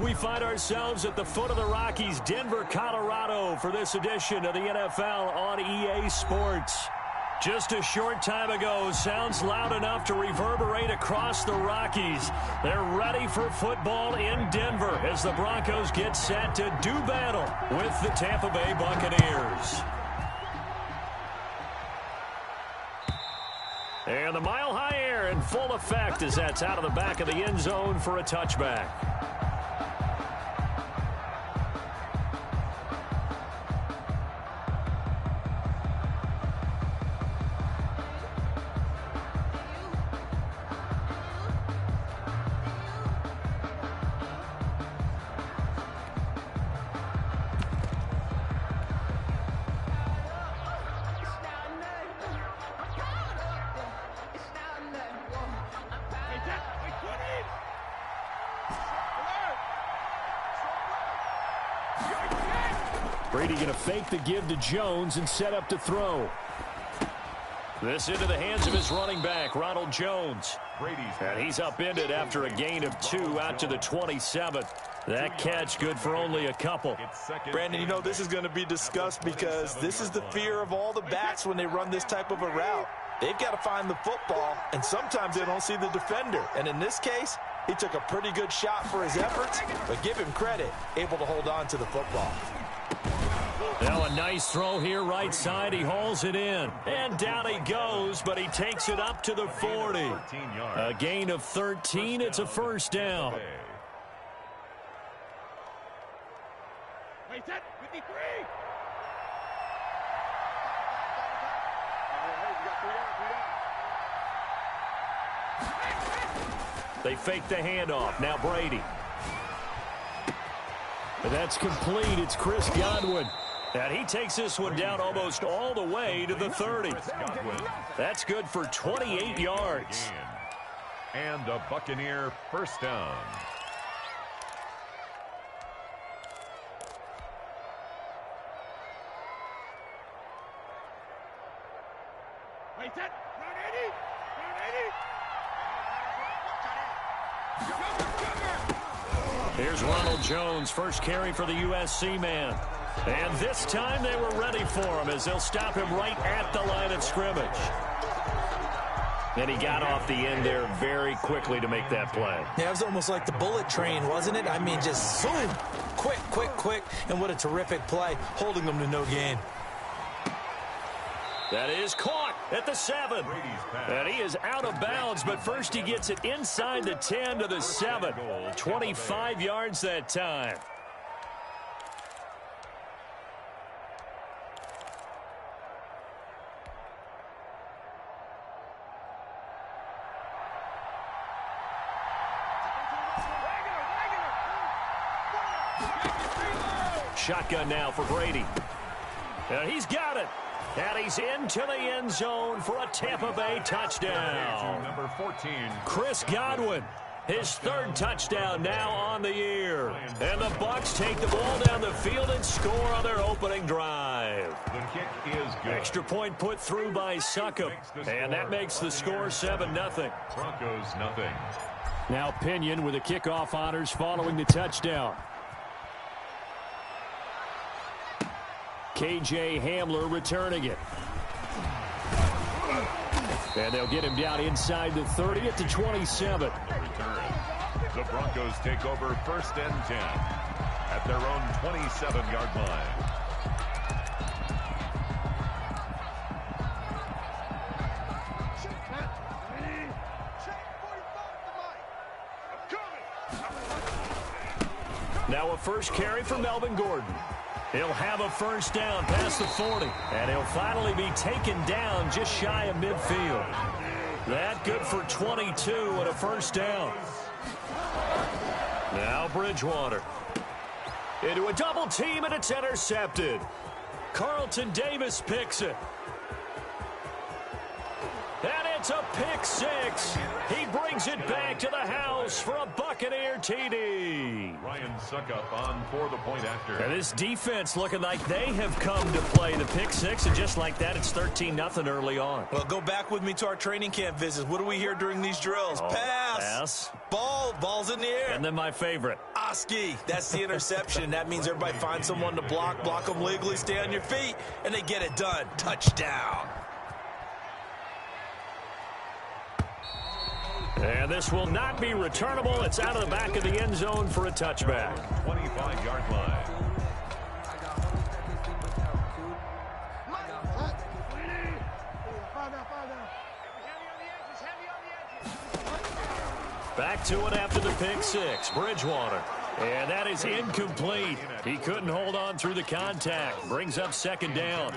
We find ourselves at the foot of the Rockies, Denver, Colorado, for this edition of the NFL on EA Sports. Just a short time ago, sounds loud enough to reverberate across the Rockies. They're ready for football in Denver as the Broncos get set to do battle with the Tampa Bay Buccaneers. And the mile-high air in full effect as that's out of the back of the end zone for a touchback. Brady going to fake the give to Jones and set up to throw. This into the hands of his running back, Ronald Jones. And he's upended after a gain of 2 out to the 27. That catch good for only a couple. Brandon, you know this is going to be discussed because this is the fear of all the backs when they run this type of a route. They've got to find the football, and sometimes they don't see the defender. And in this case, he took a pretty good shot for his efforts, but give him credit, able to hold on to the football. Now a nice throw here right side. He hauls it in. And down he goes, but he takes it up to the 40. A gain of 13. It's a first down. They fake the handoff. Now Brady. And that's complete. It's Chris Godwin. And he takes this one down almost all the way to the 30. That's good for 28 yards. And a Buccaneer first down. Here's Ronald Jones, first carry for the USC man. And this time they were ready for him as they'll stop him right at the line of scrimmage. And he got off the end there very quickly to make that play. Yeah, it was almost like the bullet train, wasn't it? I mean, just boom, quick, quick, quick. And what a terrific play, holding them to no gain. That is caught at the 7. And he is out of bounds, but first he gets it inside the 10 to the 7. 25 yards that time. Shotgun now for Brady. And he's got it. And he's into the end zone for a Tampa Bay touchdown. Number 14. Chris Godwin, his third touchdown now on the year. And the Bucs take the ball down the field and score on their opening drive. The kick is good. Extra point put through by Succop. And that makes the score 7-0. Broncos nothing. Now Pinion with the kickoff honors following the touchdown. K.J. Hamler returning it. And they'll get him down inside the 30 at the 27. Return. The Broncos take over first and 10 at their own 27-yard line. Now a first carry for Melvin Gordon. He'll have a first down past the 40. And he'll finally be taken down just shy of midfield. That good for 22 and a first down. Now Bridgewater. Into a double team and it's intercepted. Carlton Davis picks it. And it's a pick six. He brings it back to the house for a Buccaneers Buccaneer TD. Ryan Suckup on for the point after. And this defense looking like they have come to play. The pick six, and just like that, it's 13-0 early on. Well, go back with me to our training camp visits. What do we hear during these drills? Pass. Ball's in the air. And then my favorite. Oski. That's the interception. That means everybody finds someone to block them legally, stay on your feet, and they get it done. Touchdown. And this will not be returnable. It's out of the back of the end zone for a touchback. 25-yard line. Back to it after the pick six. Bridgewater. And that is incomplete. He couldn't hold on through the contact. Brings up second down.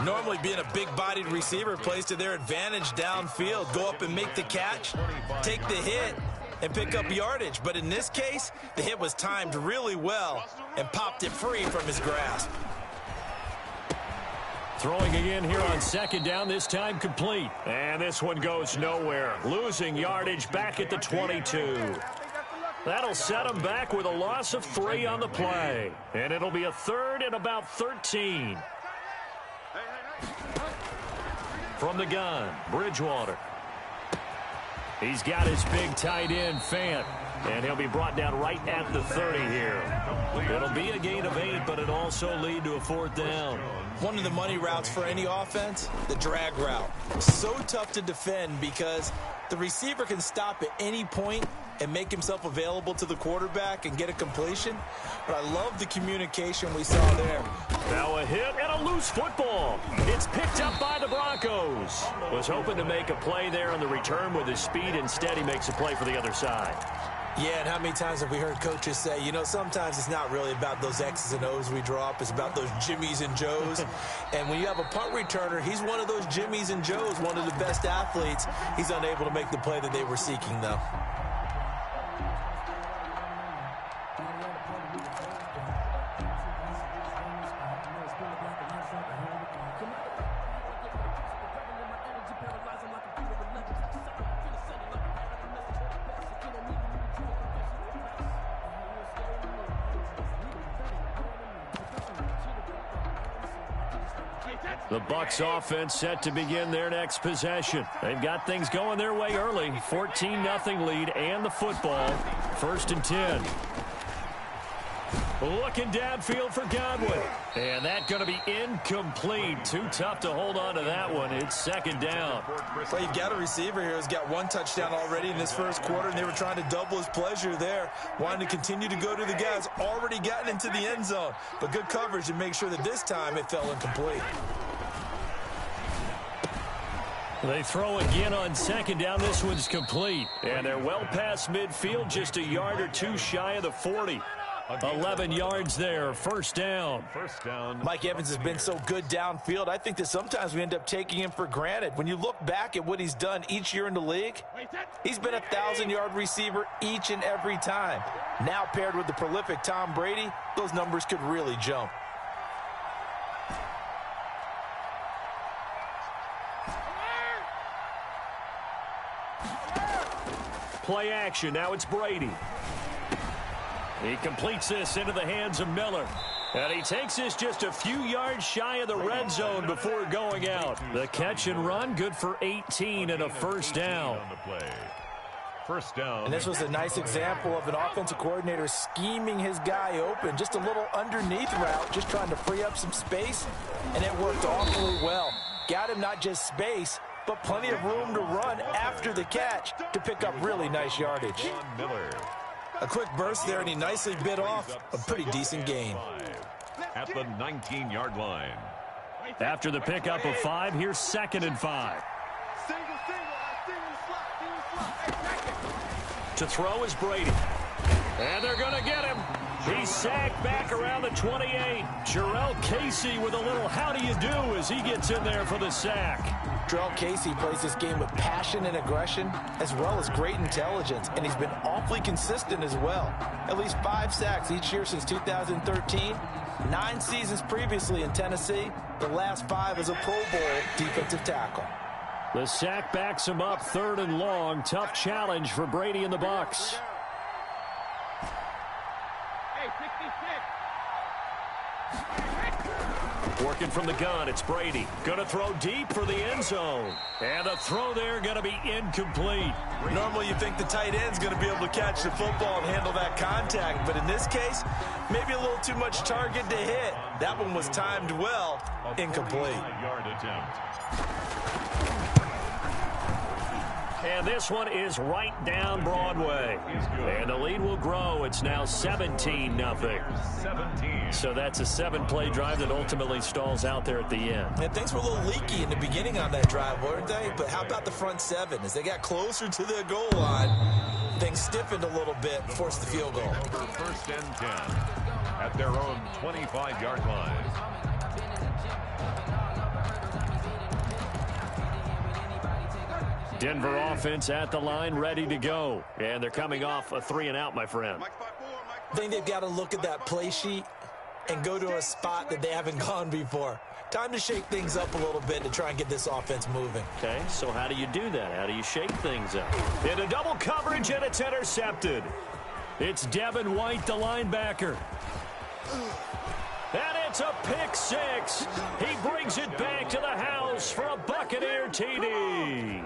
Normally being a big-bodied receiver plays to their advantage downfield. Go up and make the catch, take the hit, and pick up yardage. But in this case, the hit was timed really well and popped it free from his grasp. Throwing again here on second down, this time complete. And this one goes nowhere. Losing yardage back at the 22. That'll set him back with a loss of 3 on the play. And it'll be a third and about 13. From the gun, Bridgewater. He's got his big tight end, Fant. And he'll be brought down right at the 30 here. It'll be a gain of 8, but it'll also lead to a fourth down. One of the money routes for any offense, the drag route. So tough to defend because the receiver can stop at any point and make himself available to the quarterback and get a completion. But I love the communication we saw there. Now a hit and a loose football. It's picked up by the Broncos. Was hoping to make a play there on the return with his speed. Instead, he makes a play for the other side. Yeah, and how many times have we heard coaches say, you know, sometimes it's not really about those X's and O's we drop. It's about those Jimmies and Joes. And when you have a punt returner, he's one of those Jimmies and Joes, one of the best athletes. He's unable to make the play that they were seeking, though. The Bucs offense set to begin their next possession. They've got things going their way early. 14-0 lead and the football. 1st and 10. Looking downfield for Godwin. And that's going to be incomplete. Too tough to hold on to that one. It's second down. Well, you've got a receiver here who's got 1 touchdown already in this first quarter, and they were trying to double his pleasure there, wanting to continue to go to the guys already gotten into the end zone. But good coverage to make sure that this time it fell incomplete. They throw again on second down. This one's complete. And they're well past midfield, just a yard or 2 shy of the 40. 11 yards there, first down. Mike Evans has been so good downfield. I think that sometimes we end up taking him for granted. When you look back at what he's done each year in the league, he's been a 1,000-yard receiver each and every time. Now paired with the prolific Tom Brady, those numbers could really jump. Play action. Now it's Brady. He completes this into the hands of Miller. And he takes this just a few yards shy of the red zone before going out. The catch and run, good for 18 and a first down. First down. And this was a nice example of an offensive coordinator scheming his guy open. Just a little underneath route, just trying to free up some space. And it worked awfully well. Got him not just space, but plenty of room to run after the catch to pick up really nice yardage. A quick burst there, and he nicely bit off a pretty decent gain. At the 19-yard line. After the pickup of 5, here's 2nd and 5. To throw is Brady. And they're going to get him. He's sacked back around the 28. Jarrell Casey with a little how do you do as he gets in there for the sack. Jarrell Casey plays this game with passion and aggression as well as great intelligence, and he's been awfully consistent as well. At least 5 sacks each year since 2013, 9 seasons previously in Tennessee, the last 5 as a Pro Bowl defensive tackle. The sack backs him up 3rd and long. Tough challenge for Brady and the Bucs. Working from the gun, it's Brady. Going to throw deep for the end zone. And the throw there going to be incomplete. Normally you think the tight end's going to be able to catch the football and handle that contact, but in this case, maybe a little too much target to hit. That one was timed well, incomplete. Yard attempt. And this one is right down Broadway. And the lead will grow. It's now 17-0. 17. So that's a 7-play drive that ultimately stalls out there at the end. And things were a little leaky in the beginning on that drive, weren't they? But how about the front seven? As they got closer to the goal line, things stiffened a little bit, forced the field goal. First and 10 at their own 25-yard line. Denver offense at the line, ready to go. And they're coming off a 3-and-out, my friend. I think they've got to look at that play sheet and go to a spot that they haven't gone before. Time to shake things up a little bit to try and get this offense moving. Okay, so how do you do that? How do you shake things up? Into double coverage, and it's intercepted. It's Devin White, the linebacker. And it's a pick six. He brings it back to the house for a Buccaneer TD.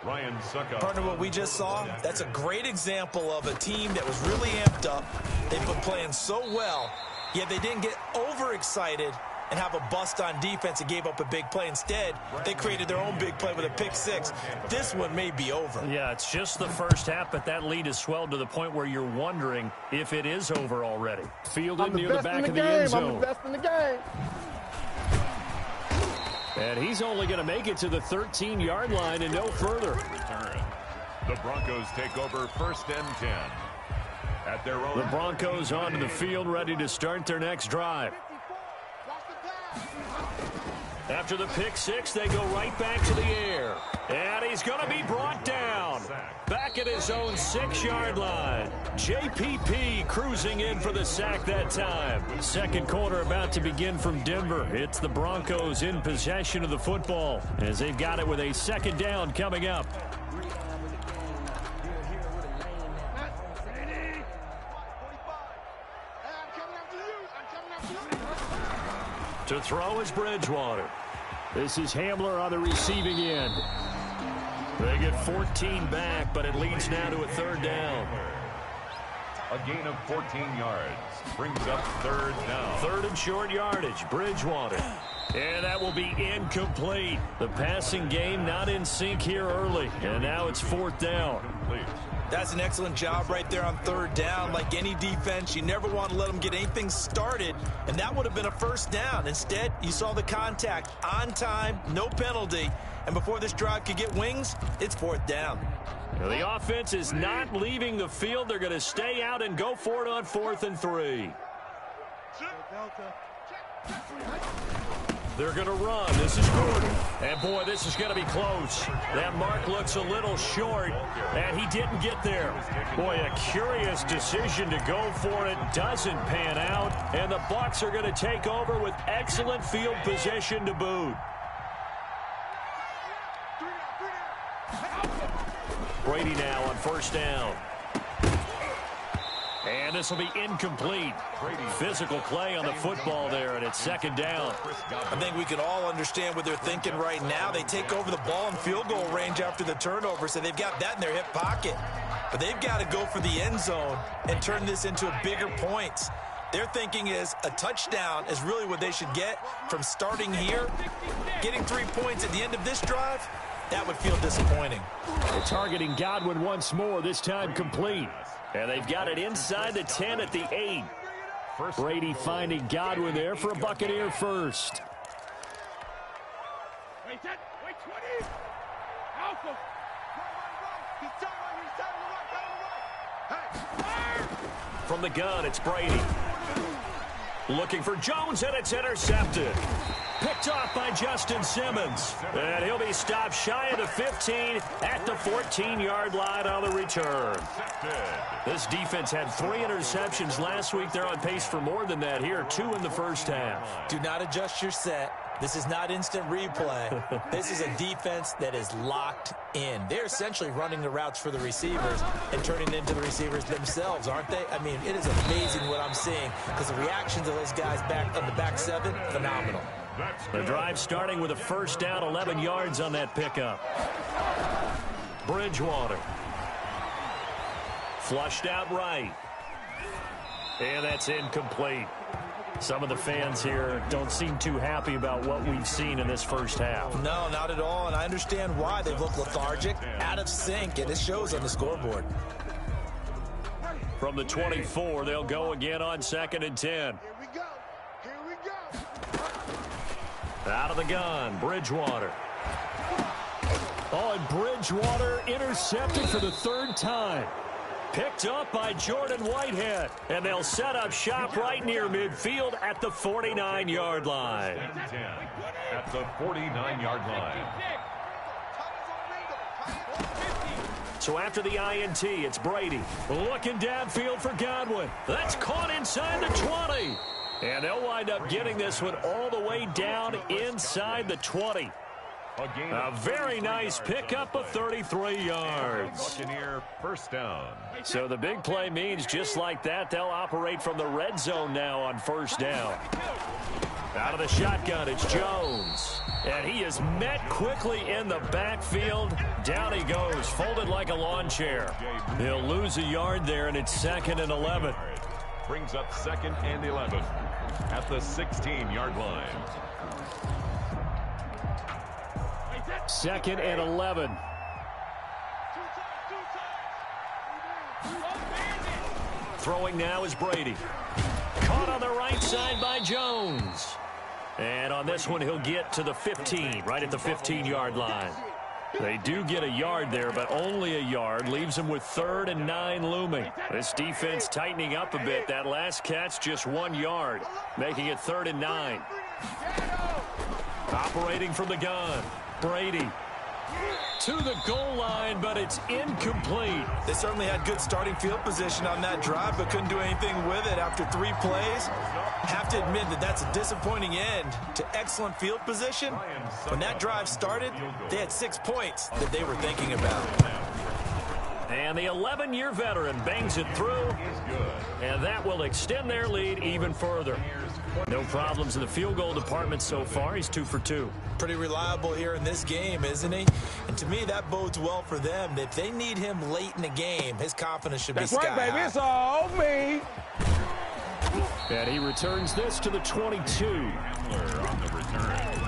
Ryan Suckup. Partner, what we just saw, that's a great example of a team that was really amped up. They've been playing so well, yet they didn't get overexcited and have a bust on defense and gave up a big play. Instead, they created their own big play with a pick six. This one may be over. Yeah, it's just the first half, but that lead has swelled to the point where you're wondering if it is over already. Fielded near the back of the end zone. I'm the best in the game. And he's only going to make it to the 13-yard line and no further. Return. The Broncos take over first and 10 at their own. The Broncos onto the field, ready to start their next drive. After the pick six, they go right back to the air. And he's going to be brought down. Back at his own 6-yard line. JPP cruising in for the sack that time. Second quarter about to begin from Denver. It's the Broncos in possession of the football as they've got it with a second down coming up. To throw is Bridgewater. This is Hamler on the receiving end. They get 14 back, but it leads now to a third down. A gain of 14 yards brings up third down. Third and short yardage, Bridgewater. And that will be incomplete. The passing game not in sync here early, and now it's fourth down. That's an excellent job right there on third down. Like any defense, you never want to let them get anything started, and that would have been a first down. Instead, you saw the contact on time, no penalty, and before this drive could get wings, it's fourth down. Now, the offense is not leaving the field. They're going to stay out and go for it on 4th and 3. They're going to run. This is Gordon. And, boy, this is going to be close. That mark looks a little short, and he didn't get there. Boy, a curious decision to go for it. Doesn't pan out, and the Bucs are going to take over with excellent field position to boot. Brady now on first down. And this will be incomplete. Physical play on the football there, and it's second down. I think we can all understand what they're thinking right now. They take over the ball in field goal range after the turnover, so they've got that in their hip pocket. But they've got to go for the end zone and turn this into a bigger points. Their thinking is a touchdown is really what they should get from starting here. Getting 3 points at the end of this drive, that would feel disappointing. They're targeting Godwin once more, this time complete. And they've got it inside the 10 at the 8. Brady finding Godwin there for a Buccaneer first. From the gun, it's Brady. Looking for Jones, and it's intercepted. Picked off by Justin Simmons. And he'll be stopped shy of the 15 at the 14-yard line on the return. This defense had 3 interceptions last week. They're on pace for more than that here, 2 in the first half. Do not adjust your set. This is not instant replay. This is a defense that is locked in. They're essentially running the routes for the receivers and turning it into the receivers themselves, aren't they? I mean, it is amazing what I'm seeing because the reactions of those guys back in the back seven, phenomenal. The drive starting with a first down, 11 yards on that pickup. Bridgewater. Flushed out right. And that's incomplete. Some of the fans here don't seem too happy about what we've seen in this first half. No, not at all, and I understand why. They look lethargic, out of sync, and it shows on the scoreboard. From the 24, they'll go again on 2nd and 10. Here we go. Here we go. Out of the gun, Bridgewater. Oh, and Bridgewater intercepted for the 3rd time. Picked up by Jordan Whitehead. And they'll set up shop right near midfield at the 49-yard line. At the 49-yard line. So after the INT, it's Brady. Looking downfield for Godwin. That's caught inside the 20. And they'll wind up getting this one all the way down inside the 20. A very nice pickup of 33 yards. Buccaneer first down. So the big play means just like that, they'll operate from the red zone now on first down. Out of the shotgun, it's Jones. And he is met quickly in the backfield. Down he goes, folded like a lawn chair. He'll lose a yard there, and it's 2nd and 11. Brings up 2nd and 11 at the 16-yard line. 2nd and 11. Throwing now is Brady. Caught on the right side by Jones. And on this one, he'll get to the 15, right at the 15-yard line. They do get a yard there, but only a yard. Leaves them with 3rd and 9 looming. This defense tightening up a bit. That last catch just 1 yard, making it 3rd and 9. Operating from the gun. Brady to the goal line, but it's incomplete. They certainly had good starting field position on that drive, but couldn't do anything with it after 3 plays. Have to admit that that's a disappointing end to excellent field position. When that drive started, they had 6 points that they were thinking about. And the 11-year veteran bangs it through, and that will extend their lead even further. No problems in the field goal department so far. He's 2 for 2. Pretty reliable here in this game, isn't he? And to me, that bodes well for them. If they need him late in the game, his confidence should be sky high. That's right, baby. It's all me. And he returns this to the 22. Handler on the return.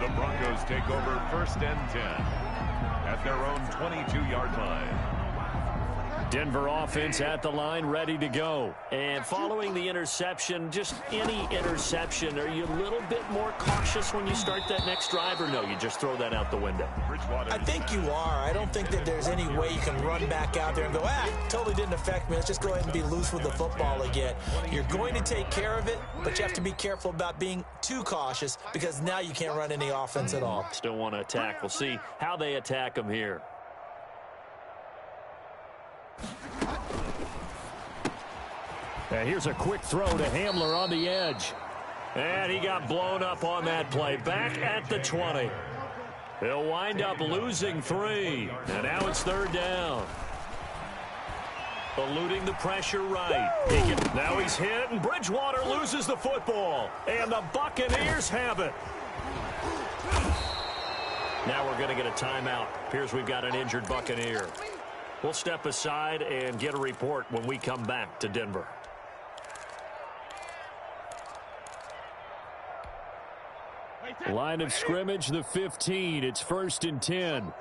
The Broncos take over 1st and 10 at their own 22-yard line. Denver offense at the line, ready to go. And following the interception, just any interception, are you a little bit more cautious when you start that next drive, or no, you just throw that out the window? I think you are. I don't think that there's any way you can run back out there and go, totally didn't affect me. Let's just go ahead and be loose with the football again. You're going to take care of it, but you have to be careful about being too cautious because now you can't run any offense at all. Still want to attack. We'll see how they attack them here. And here's a quick throw to Hamler on the edge. And he got blown up on that play. Back at the 20. He'll wind up losing 3. And now it's 3rd down. Eluding the pressure right. Now he's hit, and Bridgewater loses the football. And the Buccaneers have it. Now we're going to get a timeout. Appears we've got an injured Buccaneer. We'll step aside and get a report when we come back to Denver. Line of scrimmage, the 15. It's 1st and 10.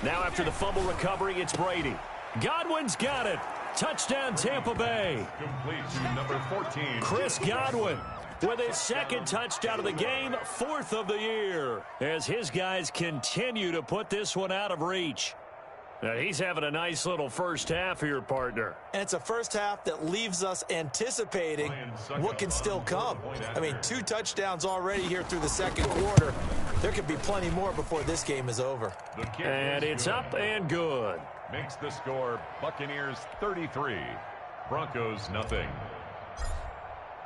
Now after the fumble recovery, it's Brady. Godwin's got it. Touchdown, Tampa Bay. Complete to number 14. Chris Godwin with his 2nd touchdown of the game, 4th of the year, as his guys continue to put this one out of reach. Now he's having a nice little first half here, partner. And it's a first half that leaves us anticipating what can still come. I mean, 2 touchdowns already here through the 2nd quarter. There could be plenty more before this game is over. And it's up and good. Makes the score Buccaneers 33, Broncos nothing.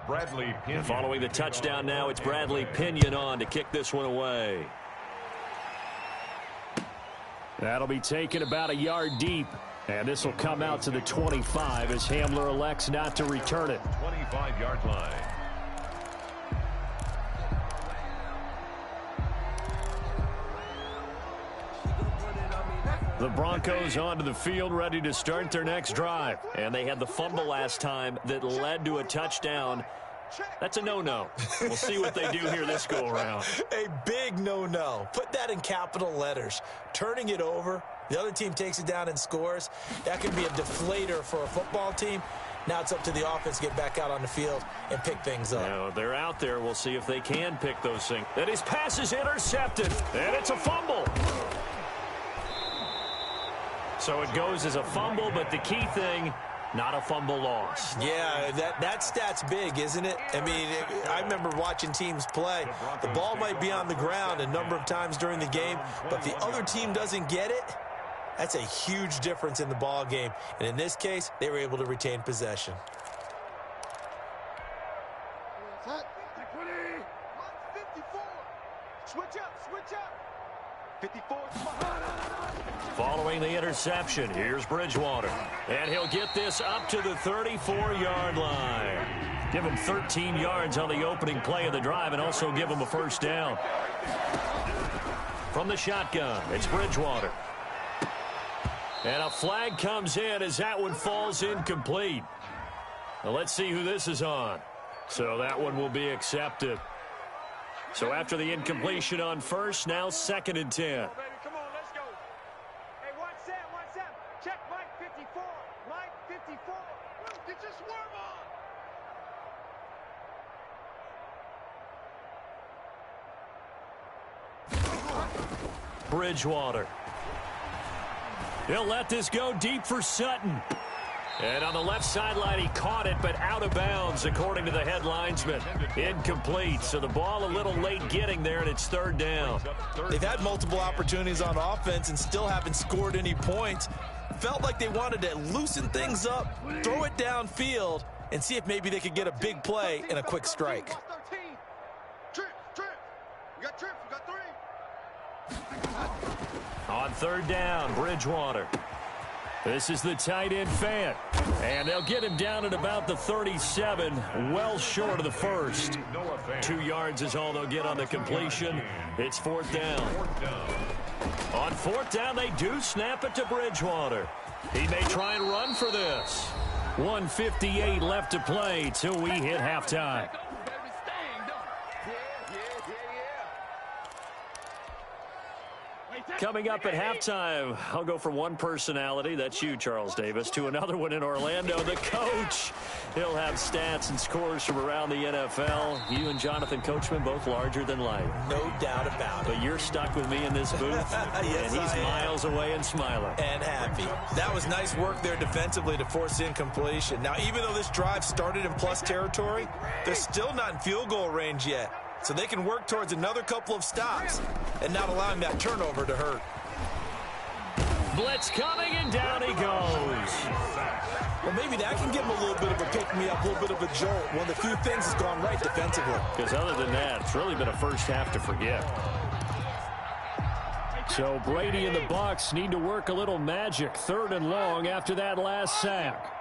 Bradley Pinion. Following the touchdown now, it's Bradley Pinion on to kick this one away. That'll be taken about a yard deep. And this will come out to the 25 as Hamler elects not to return it. 25-yard line. The Broncos onto the field ready to start their next drive. And they had the fumble last time that led to a touchdown. That's a no-no. We'll see what they do here this go-around. A big no-no. Put that in capital letters. Turning it over, the other team takes it down and scores. That can be a deflator for a football team. Now it's up to the offense to get back out on the field and pick things up. Now, they're out there. We'll see if they can pick those things. And his pass is intercepted. And it's a fumble. So it goes as a fumble, but the key thing, not a fumble loss. Yeah, that stat's big, isn't it? I mean, I remember watching teams play. The ball might be on the ground a number of times during the game, but the other team doesn't get it. That's a huge difference in the ball game. And in this case, they were able to retain possession. Switch up. 54. Following the interception, here's Bridgewater. And he'll get this up to the 34-yard line. Give him 13 yards on the opening play of the drive and also give him a first down. From the shotgun, it's Bridgewater. And a flag comes in as that one falls incomplete. Now let's see who this is on. So that one will be accepted. So after the incompletion on first, now 2nd and 10. Come on, let's go. Hey, watch that. Check Mike 54. Mike 54. Get your swerve on. Bridgewater. He'll let this go deep for Sutton. And on the left sideline, he caught it, but out of bounds, according to the head linesman. Incomplete, so the ball a little late getting there, and it's 3rd down. They've had multiple opportunities on offense and still haven't scored any points. Felt like they wanted to loosen things up, throw it downfield, and see if maybe they could get a big play and a quick strike. Trip. We got 3. On 3rd down, Bridgewater. This is the tight end fan. And they'll get him down at about the 37, well short of the first. 2 yards is all they'll get on the completion. It's 4th down. On 4th down, they do snap it to Bridgewater. He may try and run for this. 1:58 left to play till we hit halftime. Coming up at halftime, I'll go from one personality, that's you, Charles Davis, to another one in Orlando, the coach. He'll have stats and scores from around the NFL. You and Jonathan Coachman, both larger than life. No doubt about it. But you're stuck with me in this booth, yes, and he's miles away and smiling. And happy. That was nice work there defensively to force incompletion. Now, even though this drive started in plus territory, they're still not in field goal range yet. So they can work towards another couple of stops and not allowing that turnover to hurt. Blitz coming, and down he goes. Well, maybe that can give him a little bit of a pick-me-up, a little bit of a jolt. One of the few things that's gone right defensively. Because other than that, it's really been a first half to forget. So Brady and the Bucs need to work a little magic. 3rd and long after that last sack.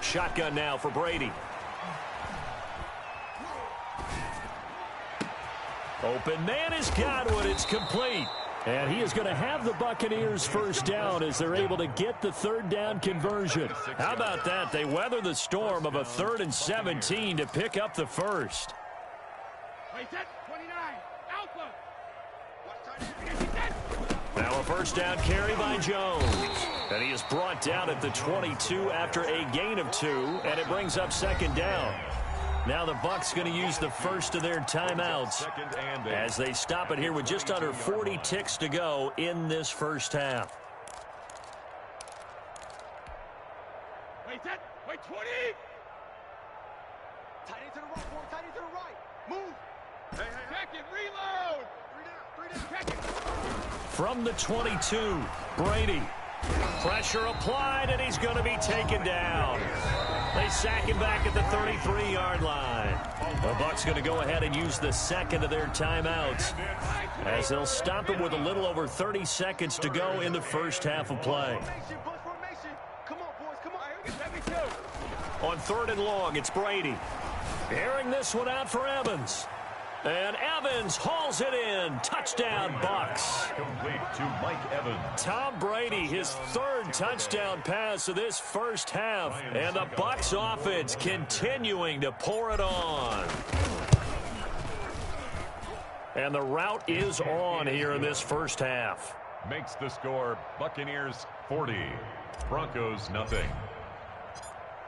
Shotgun now for Brady. Open man is Godwin. It's complete. And he is going to have the Buccaneers first down as they're able to get the 3rd down conversion. How about that? They weather the storm of a 3rd and 17 to pick up the first. Now a first down carry by Jones. And he is brought down at the 22 after a gain of 2. And it brings up 2nd down. Now the Bucs going to use the first of their timeouts as they stop it here with just under 40 ticks to go in this first half. Wait 20. Tight end to the right, boy. Tight end to the right. Move. Check it, reload. 3 down. Check it. From the 22, Brady. Pressure applied, and he's going to be taken down. They sack him back at the 33-yard line. The Bucs going to go ahead and use the second of their timeouts, as they'll stop him with a little over 30 seconds to go in the first half of play. On 3rd and long, it's Brady. Airing this one out for Evans. And Evans hauls it in. Touchdown, Bucs. Complete to Mike Evans. Tom Brady, his 3rd touchdown pass of this first half. And the Bucs offense continuing to pour it on. And the route is on here in this first half. Makes the score Buccaneers 40, Broncos nothing.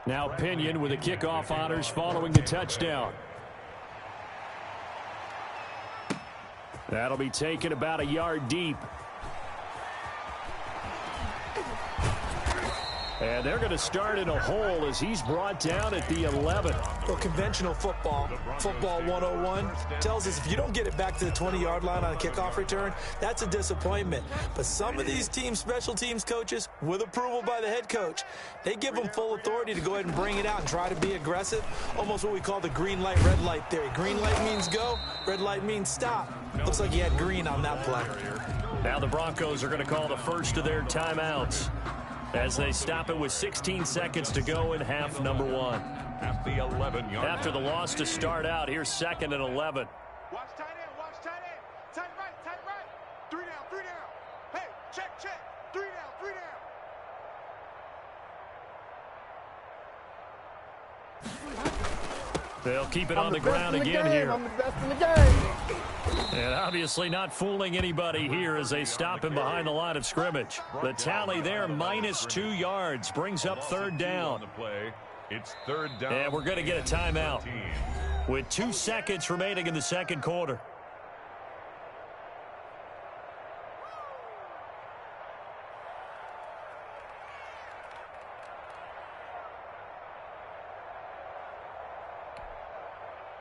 Now Pinion with the kickoff honors following the touchdown. That'll be taken about a yard deep. And they're going to start in a hole as he's brought down at the 11. Well, conventional football 101, tells us if you don't get it back to the 20-yard line on a kickoff return, that's a disappointment. But some of these teams, special teams coaches, with approval by the head coach, they give them full authority to go ahead and bring it out and try to be aggressive, almost what we call the green light, red light theory. Green light means go, red light means stop. Looks like he had green on that play. Now the Broncos are going to call the first of their timeouts, as they stop it with 16 seconds to go in half number 1. At the 11-yard. After the loss to start out, here's 2nd and 11. Watch tight end, watch tight end. Tight right. 3 down. Hey, check. 3 down. They'll keep it on the ground again here. I'm the best in the game. And obviously not fooling anybody here as they stop him behind the line of scrimmage. The tally there, -2 yards, brings up 3rd down. It's 3rd down. And we're going to get a timeout with 2 seconds remaining in the second quarter.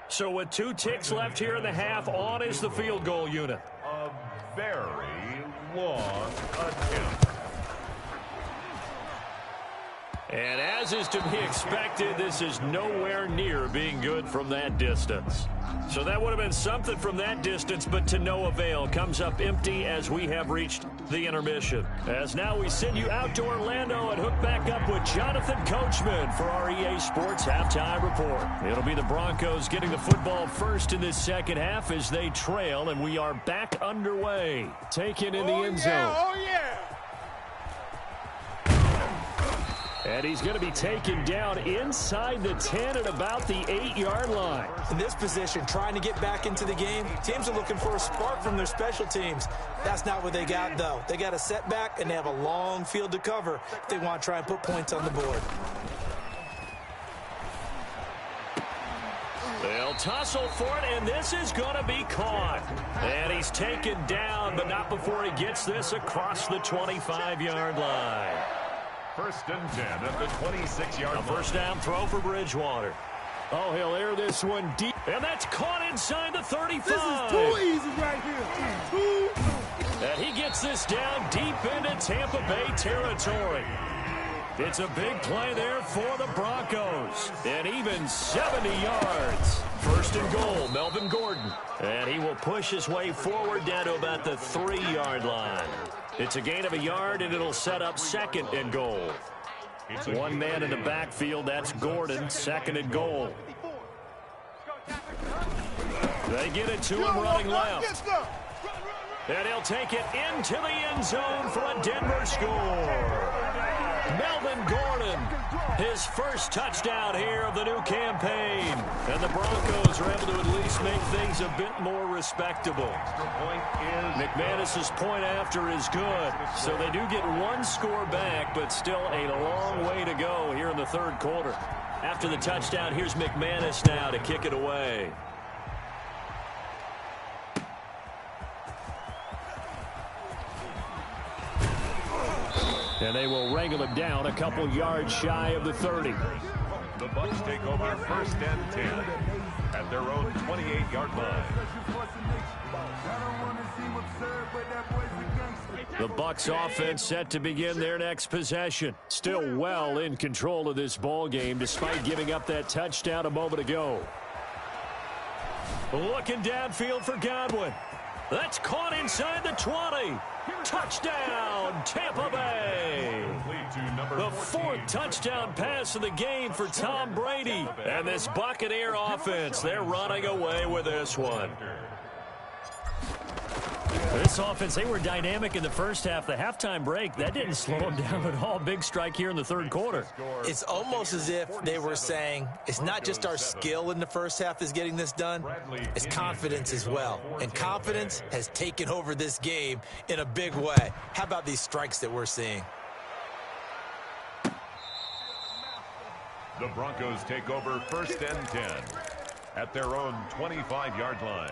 So with 2 ticks left here in the half, on is the field goal unit. A very long attempt. And as is to be expected, this is nowhere near being good from that distance. So that would have been something from that distance, but to no avail. Comes up empty as we have reached the intermission. As now we send you out to Orlando and hook back up with Jonathan Coachman for our EA Sports Halftime Report. It'll be the Broncos getting the football first in this second half as they trail, and we are back underway. Taken in the end zone. Oh, yeah. And he's going to be taken down inside the 10 at about the 8-yard line. In this position, trying to get back into the game, teams are looking for a spark from their special teams. That's not what they got, though. They got a setback, and they have a long field to cover if they want to try and put points on the board. They'll tussle for it, and this is going to be caught. And he's taken down, but not before he gets this across the 25-yard line. 1st and 10 at the 26-yard line. A first down throw for Bridgewater. Oh, he'll air this one deep. And that's caught inside the 35. This is too easy right here. And he gets this down deep into Tampa Bay territory. It's a big play there for the Broncos. And even 70 yards. 1st and goal, Melvin Gordon. And he will push his way forward down to about the 3-yard line. It's a gain of a yard, and it'll set up 2nd and goal. One man in the backfield, that's Gordon, 2nd and goal. They get it to him running left. And he'll take it into the end zone for a Denver score. Melvin Gordon, his first touchdown here of the new campaign. And the Broncos are able to at least make things a bit more respectable. McManus's point after is good. So they do get 1 score back, but still a long way to go here in the 3rd quarter. After the touchdown, here's McManus now to kick it away. And they will wrangle it down a couple yards shy of the 30. The Bucs take over 1st and 10 at their own 28-yard line. The Bucs offense set to begin their next possession. Still well in control of this ball game despite giving up that touchdown a moment ago. Looking downfield for Godwin. That's caught inside the 20. Touchdown, Tampa Bay. The fourth touchdown pass of the game for Tom Brady. And this Buccaneer offense, they're running away with this one. This offense, they were dynamic in the first half. The halftime break, that didn't slow them down at all. Big strike here in the third quarter. It's almost as if they were saying, it's not just our skill in the first half that's getting this done, it's confidence as well. And confidence has taken over this game in a big way. How about these strikes that we're seeing? The Broncos take over 1st and 10 at their own 25-yard line.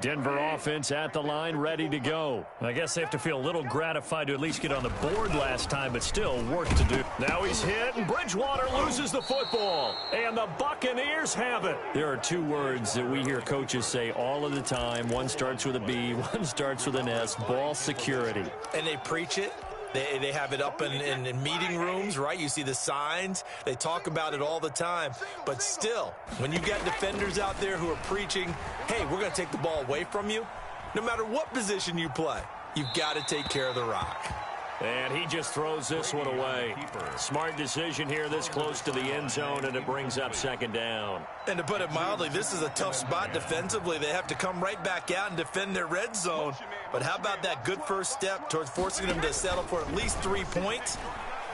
Denver offense at the line, ready to go. I guess they have to feel a little gratified to at least get on the board last time, but still work to do. Now he's hit, and Bridgewater loses the football. And the Buccaneers have it. There are two words that we hear coaches say all of the time. One starts with a B, one starts with an S, ball security. And they preach it. They have it up in meeting rooms, right? You see the signs. They talk about it all the time. But still, when you got defenders out there who are preaching, hey, we're going to take the ball away from you, no matter what position you play, you've got to take care of the rock. And he just throws this one away. Smart decision here this close to the end zone, and it brings up 2nd down. And to put it mildly, this is a tough spot defensively. They have to come right back out and defend their red zone. But how about that good first step towards forcing them to settle for at least 3 points?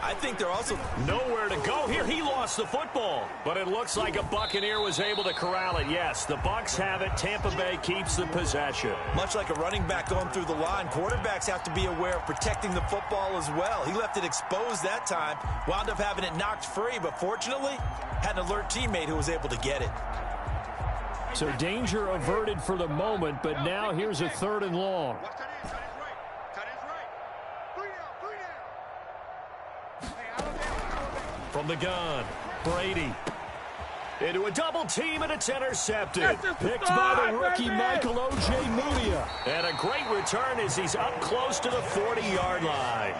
I think they're also nowhere to go here. He lost the football, but it looks like a Buccaneer was able to corral it. Yes, the Bucs have it. Tampa Bay keeps the possession. Much like a running back going through the line, quarterbacks have to be aware of protecting the football as well. He left it exposed that time, wound up having it knocked free, but fortunately had an alert teammate who was able to get it. So danger averted for the moment, but now here's a 3rd and long. From the gun, Brady. Into a double team, and it's intercepted. Picked by the rookie Michael Ojemudia. And a great return as he's up close to the 40-yard line.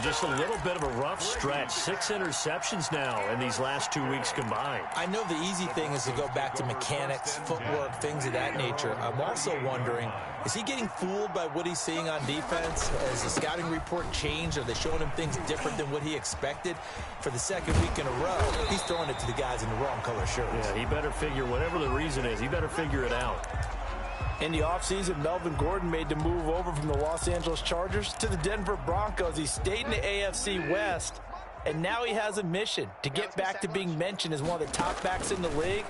Just a little bit of a rough stretch. 6 interceptions now in these last 2 weeks combined. I know the easy thing is to go back to mechanics, footwork, things of that nature. I'm also wondering, is he getting fooled by what he's seeing on defense? Has the scouting report changed? Are they showing him things different than what he expected? For the 2nd week in a row, he's throwing it to the guys in the wrong color shirts. Yeah, he better figure, whatever the reason is, he better figure it out. In the offseason, Melvin Gordon made the move over from the Los Angeles Chargers to the Denver Broncos. He stayed in the AFC West, and now he has a mission to get back to being mentioned as one of the top backs in the league.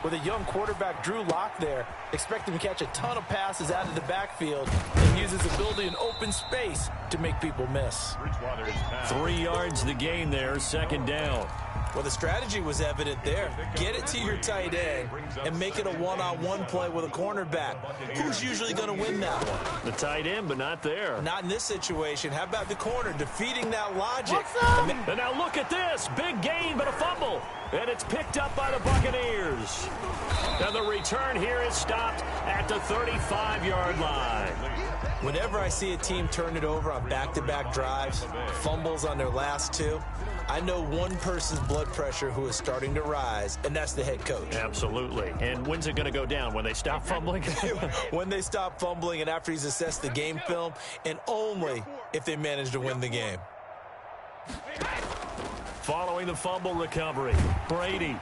With a young quarterback, Drew Lock there, expect him to catch a ton of passes out of the backfield and use his ability in open space to make people miss. 3 yards the gain there, 2nd down. Well, the strategy was evident there. Get it to your tight end and make it a one-on-one play with a cornerback. Who's usually going to win that one? The tight end, but not there. Not in this situation. How about the corner defeating that logic? And now look at this. Big gain, but a fumble. And it's picked up by the Buccaneers. And the return here is stopped at the 35-yard line. Whenever I see a team turn it over on back-to-back drives, fumbles on their last 2, I know one person's blood pressure who is starting to rise, and that's the head coach. Absolutely. And when's it going to go down? When they stop fumbling? When they stop fumbling and after he's assessed the game film, and only if they manage to win the game. Following the fumble recovery, Brady.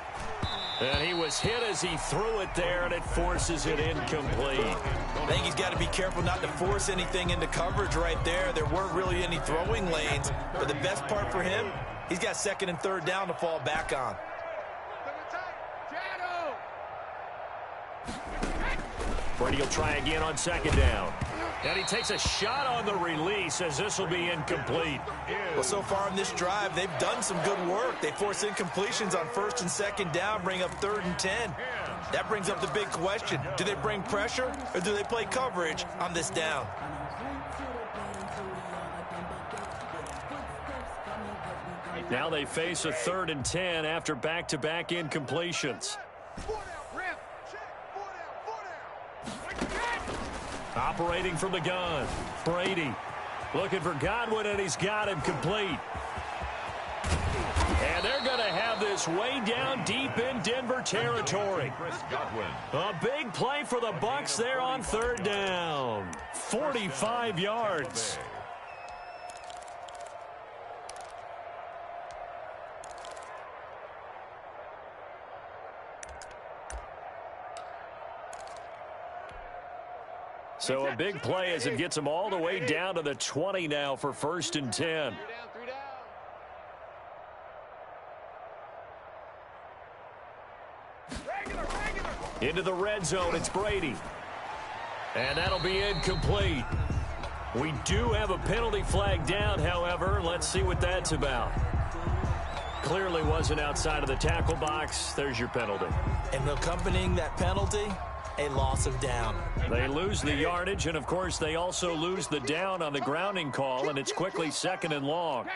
And he was hit as he threw it there, and it forces it incomplete. I think he's got to be careful not to force anything into coverage right there. There weren't really any throwing lanes, but the best part for him, he's got 2nd and 3rd down to fall back on. Brady will try again on 2nd down. And he takes a shot on the release as this will be incomplete. Well, so far in this drive, they've done some good work. They force incompletions on 1st and 2nd down, bring up 3rd and 10. That brings up the big question. Do they bring pressure or do they play coverage on this down? Now they face a 3rd and 10 after back-to-back incompletions. Operating from the gun, Brady looking for Godwin, and he's got him complete. And they're going to have this way down deep in Denver territory. A big play for the Bucs there on 3rd down. 45 yards. So a big play as it gets them all the way down to the 20 now for 1st and 10. Into the red zone, it's Brady. And that'll be incomplete. We do have a penalty flag down, however. Let's see what that's about. Clearly wasn't outside of the tackle box. There's your penalty. And accompanying that penalty, a loss of down. They lose the yardage, and of course they also lose the down on the grounding call, and it's quickly 2nd and long.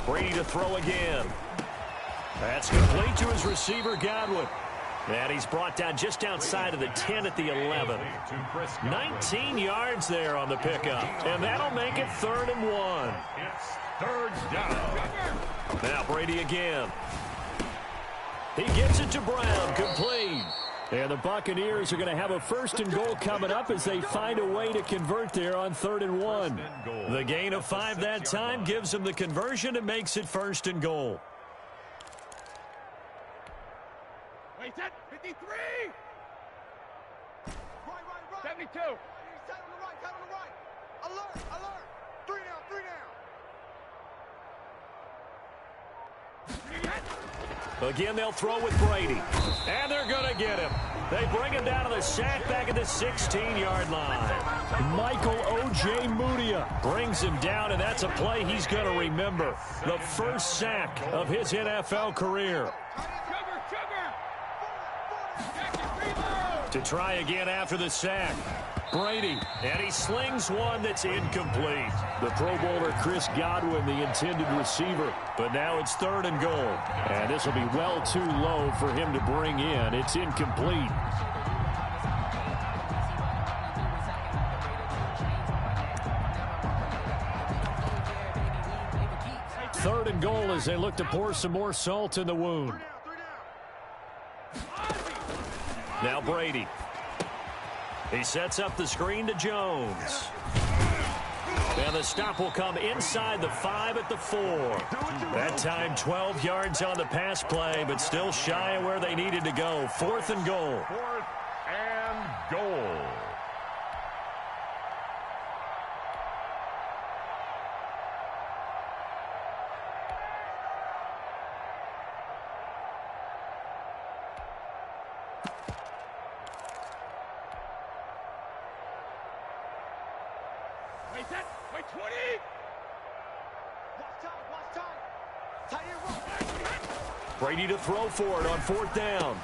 Brady to throw again. That's complete to his receiver, Godwin. And he's brought down just outside of the 10 at the 11. 19 yards there on the pickup. And that'll make it 3rd and 1. It's 3rd down. Now Brady again. He gets it to Brown, complete. And the Buccaneers are going to have a 1st and goal coming up as they find a way to convert there on 3rd and 1. The gain of 5 that time gives them the conversion and makes it 1st and goal. Wait, that 53. Right. 72. Tight on the right. Alert. 3 down. Again, they'll throw with Brady. And they're going to get him. They bring him down to the sack back at the 16-yard line. Michael O.J. Mudia brings him down, and that's a play he's going to remember. The first sack of his NFL career. To try again after the sack. Brady, and he slings one that's incomplete. The Pro Bowler Chris Godwin, the intended receiver. But now it's 3rd and goal. And this will be well too low for him to bring in. It's incomplete. Third and goal as they look to pour some more salt in the wound. Now Brady. He sets up the screen to Jones. And the stop will come inside the 5 at the 4. That time 12 yards on the pass play, but still shy of where they needed to go. 4th and goal. 4th and goal. Wait, 20. Watch time. Tight end. Brady to throw for it on 4th down.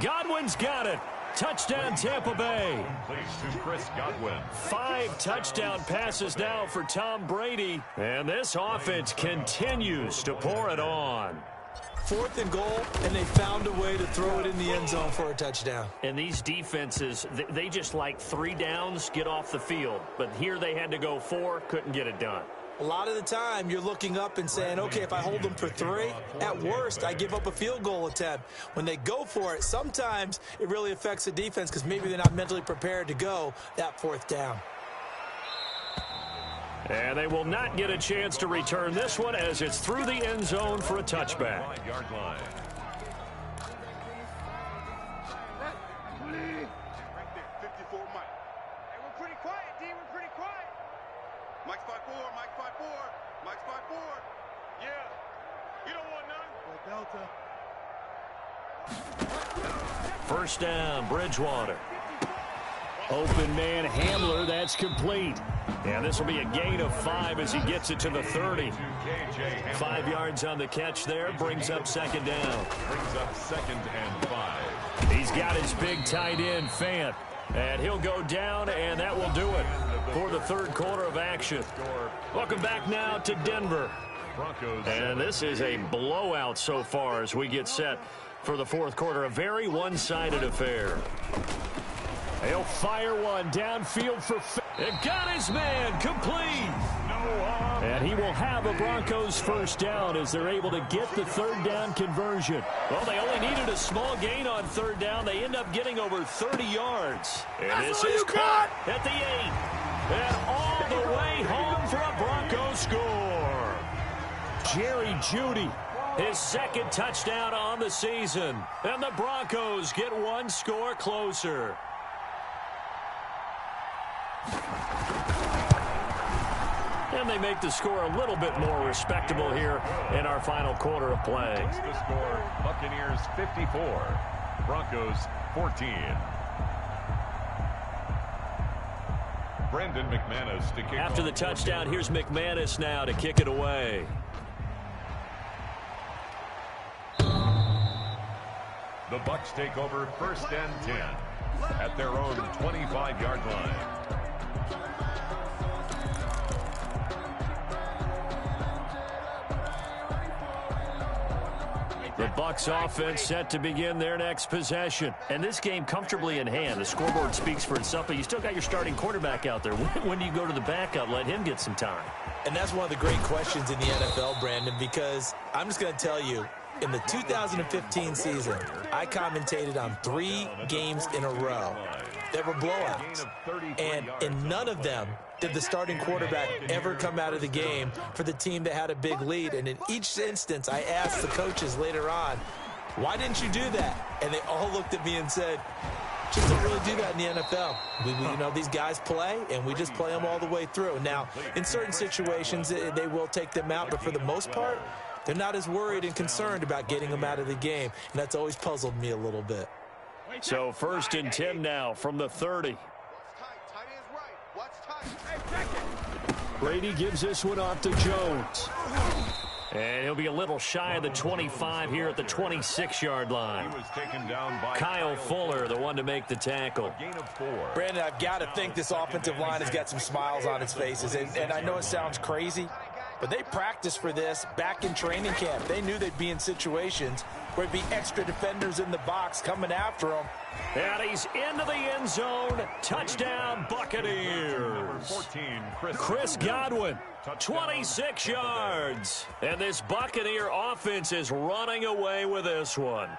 Godwin's got it. Touchdown, Tampa Bay. To Chris Godwin. 5 touchdown passes now for Tom Brady. And this offense continues to pour it on. 4th and goal, and they found a way to throw it in the end zone for a touchdown. And these defenses, they just like 3 downs, get off the field. But here they had to go 4, couldn't get it done. A lot of the time, you're looking up and saying, okay, if I hold them for 3, at worst, I give up a field goal attempt. When they go for it, sometimes it really affects the defense because maybe they're not mentally prepared to go that 4th down. And they will not get a chance to return this one as it's through the end zone for a touchback. 5-yard line. Right there, 54 Mike. Hey, we're pretty quiet, D. We're pretty quiet. Mike's 5'4", Mike's 5'4", Mike's 5'4". Yeah. You don't want none. Delta. First down, Bridgewater. Open man Hamler, that's complete. And this will be a gain of 5 as he gets it to the 30. 5 yards on the catch there, brings up 2nd down. Brings up 2nd and 5. He's got his big tight end, Fant. And he'll go down, and that will do it for the third quarter of action. Welcome back now to Denver. And this is a blowout so far as we get set for the fourth quarter. A very one-sided affair. He'll fire one downfield for... It got his man complete. And he will have a Broncos first down as they're able to get the third down conversion. Well, they only needed a small gain on third down. They end up getting over 30 yards. And this is caught at the 8. And all the way home for a Broncos score. Jerry Jeudy, his second touchdown on the season. And the Broncos get one score closer. And they make the score a little bit more respectable here in our final quarter of play. The score, Buccaneers 54, Broncos 14. Brandon McManus to kick After the touchdown, here's McManus now to kick it away. The Bucs take over first and 10 at their own 25-yard line. The Bucs offense set to begin their next possession. And this game comfortably in hand. The scoreboard speaks for itself, but you still got your starting quarterback out there. When do you go to the backup? Let him get some time. And that's one of the great questions in the NFL, Brandon, because I'm just going to tell you, in the 2015 season, I commentated on 3 games in a row that were blowouts. And in none of them did the starting quarterback ever come out of the game for the team that had a big lead. And in each instance, I asked the coaches later on, why didn't you do that? And they all looked at me and said, just don't really do that in the NFL. You know, these guys play, and we just play them all the way through. Now, in certain situations, they will take them out, but for the most part, they're not as worried and concerned about getting them out of the game, and that's always puzzled me a little bit. So first and 10 now from the 30. Brady gives this one off to Jones. And he'll be a little shy of the 25 here at the 26-yard line. He was taken down by Kyle Fuller, the one to make the tackle. Gain of 4. Brandon, I've got to think this offensive line has got some smiles on its faces. And I know it sounds crazy, but they practiced for this back in training camp. They knew they'd be in situations where there'd be extra defenders in the box coming after them. And he's into the end zone. Touchdown, Buccaneers. 14, Chris Godwin, 26 yards. And this Buccaneer offense is running away with this one.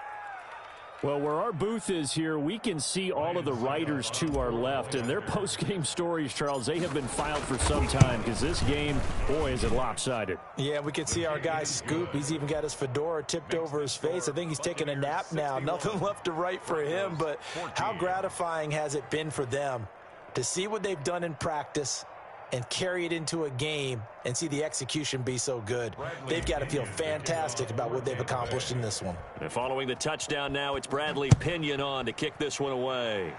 Well, where our booth is here, we can see all of the writers to our left. And their post-game stories, Charles, they have been filed for some time because this game, boy, is it lopsided. Yeah, we can see our guy Scoop. He's even got his fedora tipped over his face. I think he's taking a nap now. Nothing left to write for him, but how gratifying has it been for them to see what they've done in practice and carry it into a game and see the execution be so good. They've got to feel fantastic about what they've accomplished in this one. And following the touchdown now, it's Bradley Pinion on to kick this one away.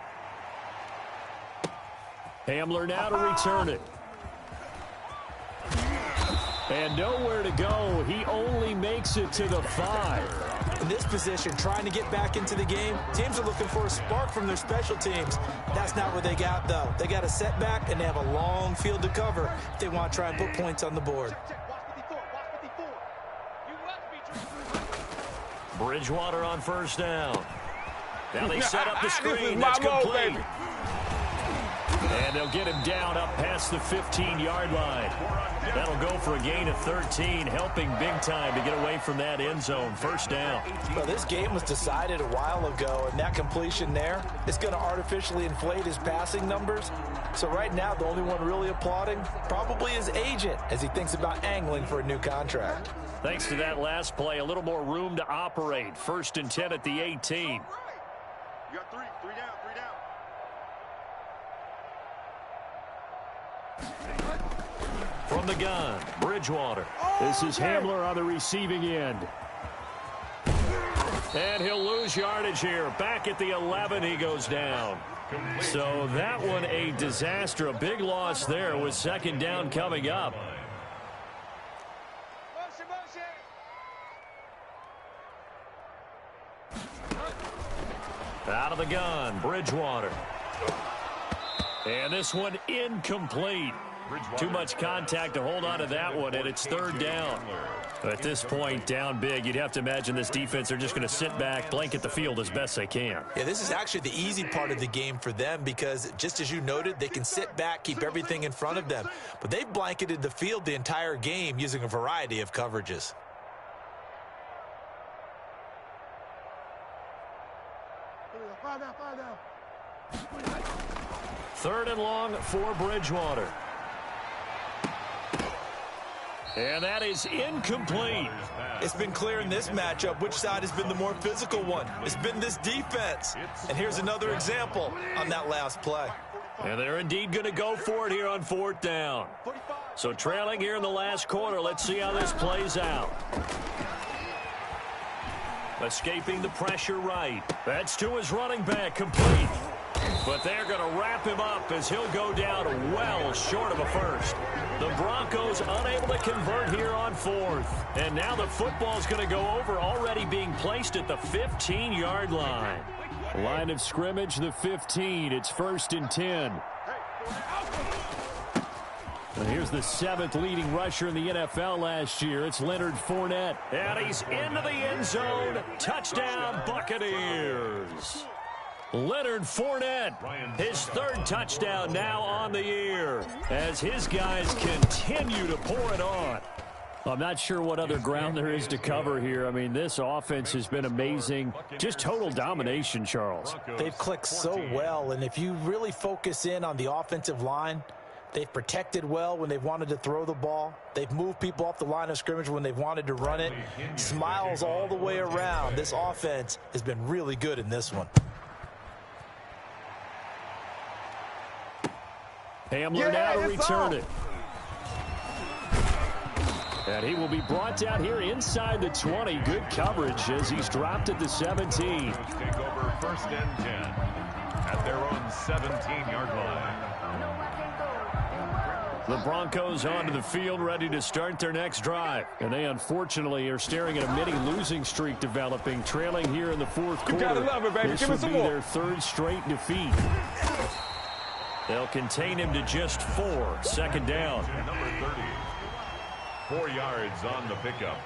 Hamler now to return it. And nowhere to go. He only makes it to the 5. In this position, trying to get back into the game, teams are looking for a spark from their special teams. That's not what they got, though. They got a setback, and they have a long field to cover if they want to try and put points on the board. Bridgewater on first down. Now they set up the screen. That's complete. And they'll get him down up past the 15-yard line. That'll go for a gain of 13, helping big time to get away from that end zone. First down. Well, this game was decided a while ago, and that completion there is going to artificially inflate his passing numbers. So right now, the only one really applauding probably his agent as he thinks about angling for a new contract. Thanks to that last play, a little more room to operate. First and 10 at the 18. You got three down. From the gun, Bridgewater. This is Hamler on the receiving end. And he'll lose yardage here. Back at the 11, he goes down. So that one a disaster. A big loss there with second down coming up. Out of the gun, Bridgewater. And this one incomplete. Too much contact to hold on to that one, and it's third down. At this point, down big, you'd have to imagine this defense are just going to sit back, blanket the field as best they can. Yeah, this is actually the easy part of the game for them because, just as you noted, they can sit back, keep everything in front of them. But they've blanketed the field the entire game using a variety of coverages. Third and long for Bridgewater. And that is incomplete. It's been clear in this matchup which side has been the more physical one. It's been this defense. And here's another example on that last play. And they're indeed going to go for it here on fourth down. So trailing here in the last quarter. Let's see how this plays out. Escaping the pressure right. That's to his running back, complete. But they're going to wrap him up as he'll go down well short of a first. The Broncos unable to convert here on fourth. And now the football's going to go over, already being placed at the 15-yard line. Line of scrimmage, the 15. It's 1st and 10. And here's the 7th leading rusher in the NFL last year. It's Leonard Fournette. And he's into the end zone. Touchdown, Buccaneers. Leonard Fournette, his 3rd touchdown now on the year as his guys continue to pour it on. I'm not sure what other ground there is to cover here. I mean, this offense has been amazing. Just total domination, Charles. They've clicked so well, and if you really focus in on the offensive line, they've protected well when they've wanted to throw the ball. They've moved people off the line of scrimmage when they've wanted to run it. Smiles all the way around. This offense has been really good in this one. Hamler now to return it. And he will be brought down here inside the 20. Good coverage as he's dropped at the 17. Take over 1st and 10 at their own 17-yard line. The Broncos onto the field, ready to start their next drive. And they unfortunately are staring at a mini losing streak developing, trailing here in the 4th quarter. You gotta love it, baby. This Give me would some be more. their 3rd straight defeat. They'll contain him to just 4. 2nd down. Number 30. 4 yards on the pickup.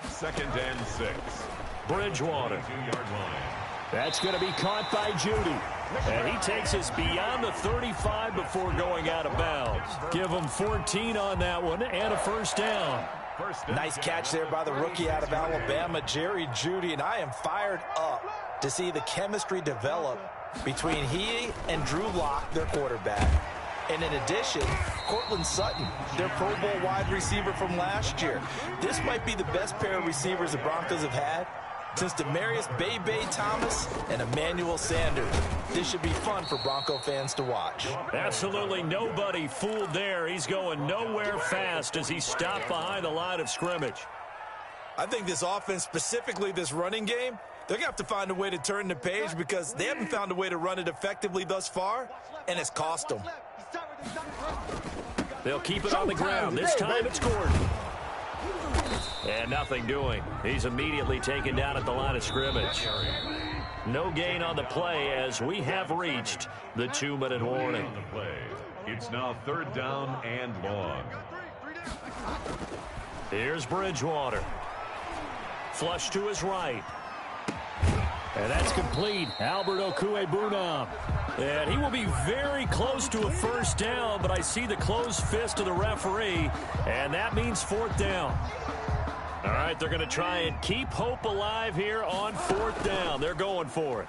2nd and 6. Bridgewater. 2-yard line. That's going to be caught by Judy. And he takes us beyond the 35 before going out of bounds. Give him 14 on that one and a 1st down. Nice catch there by the rookie out of Alabama, Jerry Jeudy, and I am fired up to see the chemistry develop between he and Drew Lock, their quarterback. And in addition, Cortland Sutton, their Pro Bowl wide receiver from last year. This might be the best pair of receivers the Broncos have had since Demaryius Bebe Thomas and Emmanuel Sanders. This should be fun for Bronco fans to watch. Absolutely nobody fooled there. He's going nowhere fast as he stopped behind the line of scrimmage. I think this offense, specifically this running game, they're going to have to find a way to turn the page because they haven't found a way to run it effectively thus far, and it's cost them. They'll keep it on the ground. This time it's Gordon. And nothing doing. He's immediately taken down at the line of scrimmage. No gain on the play as we have reached the 2-minute warning. On the play. It's now 3rd down and long. Here's Bridgewater. Flush to his right. And that's complete. Albert Okwuegbunam. And he will be very close to a 1st down, but I see the closed fist of the referee, and that means 4th down. All right, they're going to try and keep hope alive here on 4th down. They're going for it.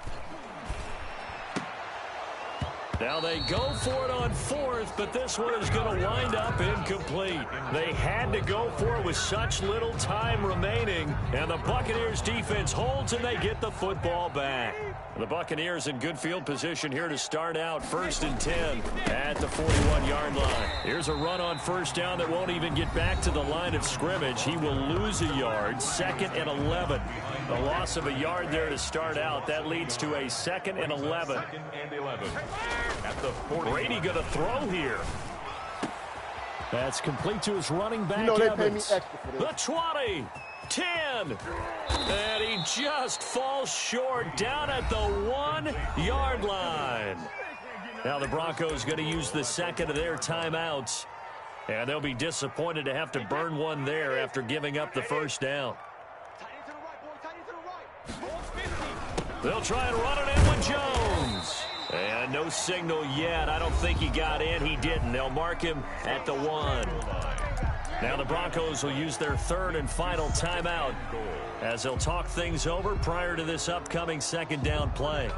Now they go for it on 4th, but this one is going to wind up incomplete. They had to go for it with such little time remaining, and the Buccaneers defense holds and they get the football back. The Buccaneers in good field position here to start out 1st and 10 at the 41-yard line. Here's a run on 1st down that won't even get back to the line of scrimmage. He will lose a yard, 2nd and 11. The loss of a yard there to start out. That leads to a 2nd and 11. 2nd and 11. At the 40. Brady going to throw here. That's complete to his running back, You know they pay me Evans. extra for The this. 20, 10, and he just falls short down at the 1-yard line. Now the Broncos going to use the second of their timeouts. And they'll be disappointed to have to burn one there after giving up the first down. They'll try and run it in with Jones. And no signal yet. I don't think he got in. He didn't. They'll mark him at the 1. Now the Broncos will use their third and final timeout as they'll talk things over prior to this upcoming second down play.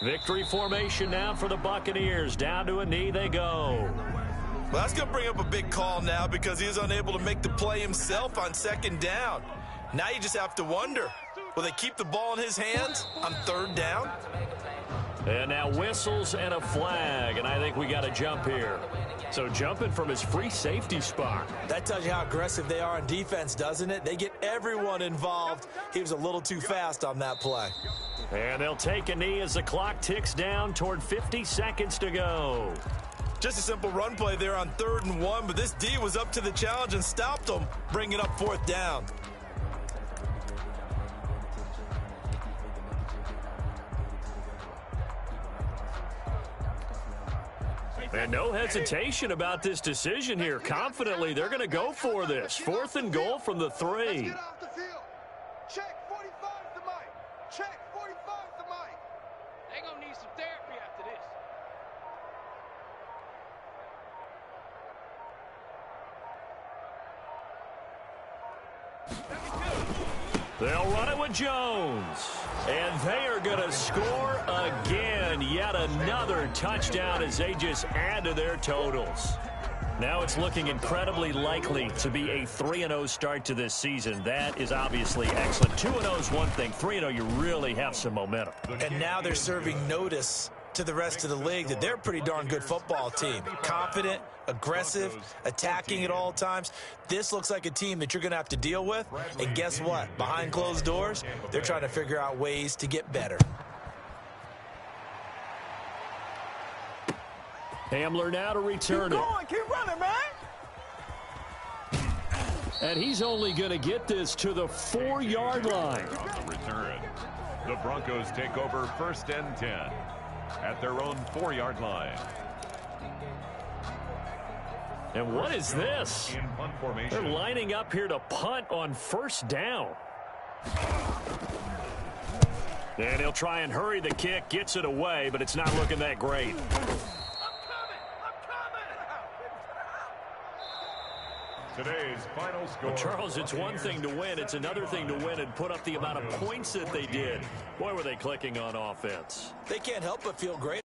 Victory formation now for the Buccaneers. Down to a knee they go. Well, that's going to bring up a big call now because he is unable to make the play himself on second down. Now you just have to wonder, will they keep the ball in his hands on third down? And now whistles and a flag, and I think we got to jump here. So jumping from his free safety spot. That tells you how aggressive they are on defense, doesn't it? They get everyone involved. He was a little too fast on that play. And they'll take a knee as the clock ticks down toward 50 seconds to go. Just a simple run play there on 3rd and 1, but this D was up to the challenge and stopped them, bringing up 4th down. And no hesitation about this decision here. Confidently, they're going to go for this. 4th and goal from the 3. Let's get off the field. Check 45's the mic. Check 45's the mic. They're going to need some therapy after this. They'll run it with Jones. And they are going to score again. Yet another touchdown as they just add to their totals. Now it's looking incredibly likely to be a 3-0 start to this season. That is obviously excellent. 2-0 is one thing. 3-0, you really have some momentum. And now they're serving notice to the rest of the league that they're a pretty darn good football team. Confident, aggressive, attacking at all times. This looks like a team that you're going to have to deal with. And guess what? Behind closed doors, they're trying to figure out ways to get better. Hamler now to return it. Keep running, man. And he's only going to get this to the 4-yard line. On the return, the Broncos take over 1st and 10 at their own 4-yard line. And what is this? In punt They're formation. lining up here to punt on 1st down. And he'll try and hurry the kick, gets it away, but it's not looking that great. Today's final score. Well, Charles, it's one thing to win. It's another thing to win and put up the amount of points that they did. Boy, were they clicking on offense. They can't help but feel great.